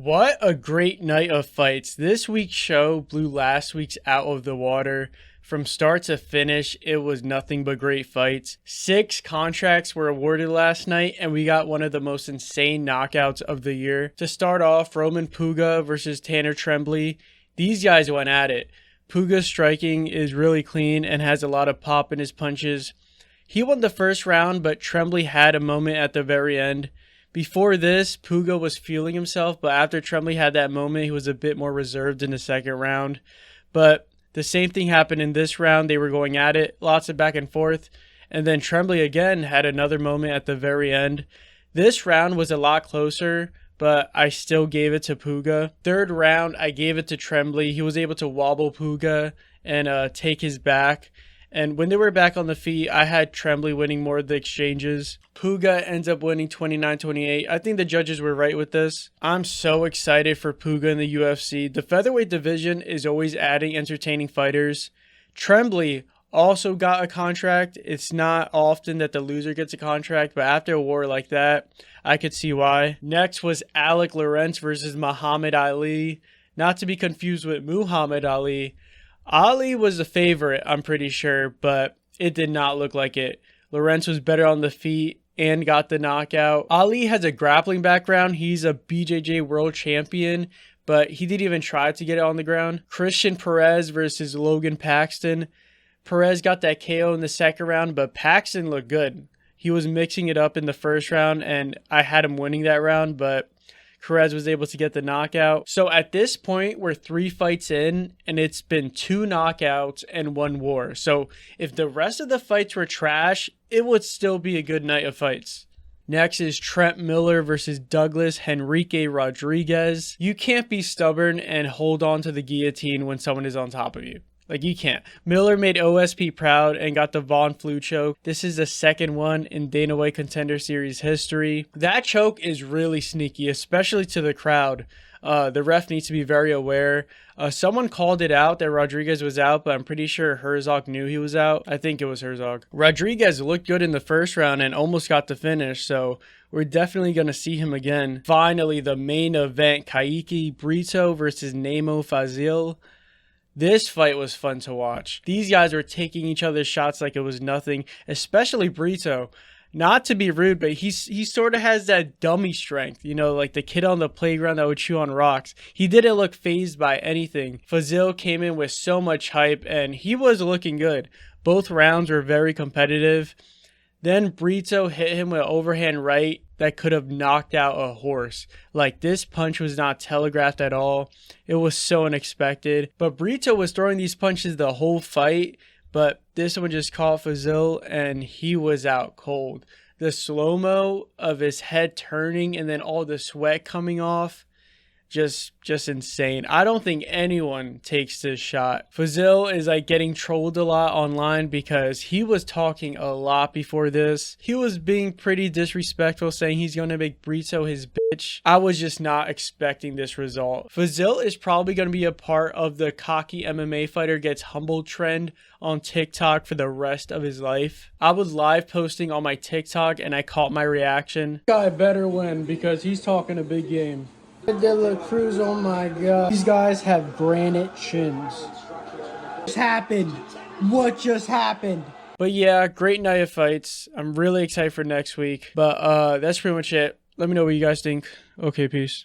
What a great night of fights. This week's show blew last week's out of the water. From start to finish, it was nothing but great fights. 6 contracts were awarded last night, and we got one of the most insane knockouts of the year. To start off, Puga versus Trembley. These guys went at it. Puga's striking is really clean and has a lot of pop in his punches. He won the first round, but Trembley had a moment at the very end. Before this, Puga was feeling himself, but after Trembley had that moment, he was a bit more reserved in the second round. But the same thing happened in this round. They were going at it, lots of back and forth. And then Trembley again had another moment at the very end. This round was a lot closer, but I still gave it to Puga. Third round, I gave it to Trembley. He was able to wobble Puga and take his back. And when they were back on the feet, I had Trembley winning more of the exchanges. Puga ends up winning 29-28. I think the judges were right with this. I'm so excited for Puga in the UFC. The featherweight division is always adding entertaining fighters. Trembley also got a contract. It's not often that the loser gets a contract, but after a war like that, I could see why. Next was Alik Lorenz versus Mahamed Ali. Not to be confused with Muhammad Ali. Ali was the favorite, I'm pretty sure, but it did not look like it. Lorenz was better on the feet and got the knockout. Ali has a grappling background. He's a BJJ world champion, but he didn't even try to get it on the ground. Cristian Perez versus Logan Paxton. Perez got that KO in the second round, but Paxton looked good. He was mixing it up in the first round, and I had him winning that round, but Perez was able to get the knockout. So at this point, we're 3 fights in, and it's been 2 knockouts and 1 war. So if the rest of the fights were trash, it would still be a good night of fights. Next is Trent Miller versus Douglas Henrique Rodrigues. You can't be stubborn and hold on to the guillotine when someone is on top of you. Like, you can't. Miller made OSP proud and got the Von Flue choke. This is the second one in Dana White Contender Series history. That choke is really sneaky, especially to the crowd. The ref needs to be very aware. Someone called it out that Rodrigues was out, but I'm pretty sure Herzog knew he was out. I think it was Herzog. Rodrigues looked good in the first round and almost got the finish, so we're definitely going to see him again. Finally, the main event, Kaik Brito versus Namo Fazil. This fight was fun to watch. These guys were taking each other's shots like it was nothing, especially Brito. Not to be rude, but he sort of has that dummy strength, you know, like the kid on the playground that would chew on rocks. He didn't look fazed by anything. Fazil came in with so much hype, and he was looking good. Both rounds were very competitive. Then Brito hit him with an overhand right that could have knocked out a horse. Like, this punch was not telegraphed at all. It was so unexpected. But Brito was throwing these punches the whole fight, but this one just caught Fazil and he was out cold. The slow-mo of his head turning and then all the sweat coming off, just insane. I don't think anyone takes this shot. Fazil is like getting trolled a lot online because he was talking a lot before this. He was being pretty disrespectful, saying he's going to make Brito his bitch. I was just not expecting this result. Fazil is probably going to be a part of the cocky MMA fighter gets humbled trend on TikTok for the rest of his life. I was live posting on my TikTok and I caught my reaction. Guy better win because he's talking a big game. De La Cruz, oh my god. These guys have granite chins. What just happened? What just happened? But yeah, great night of fights. I'm really excited for next week. But that's pretty much it. Let me know what you guys think. Okay, peace.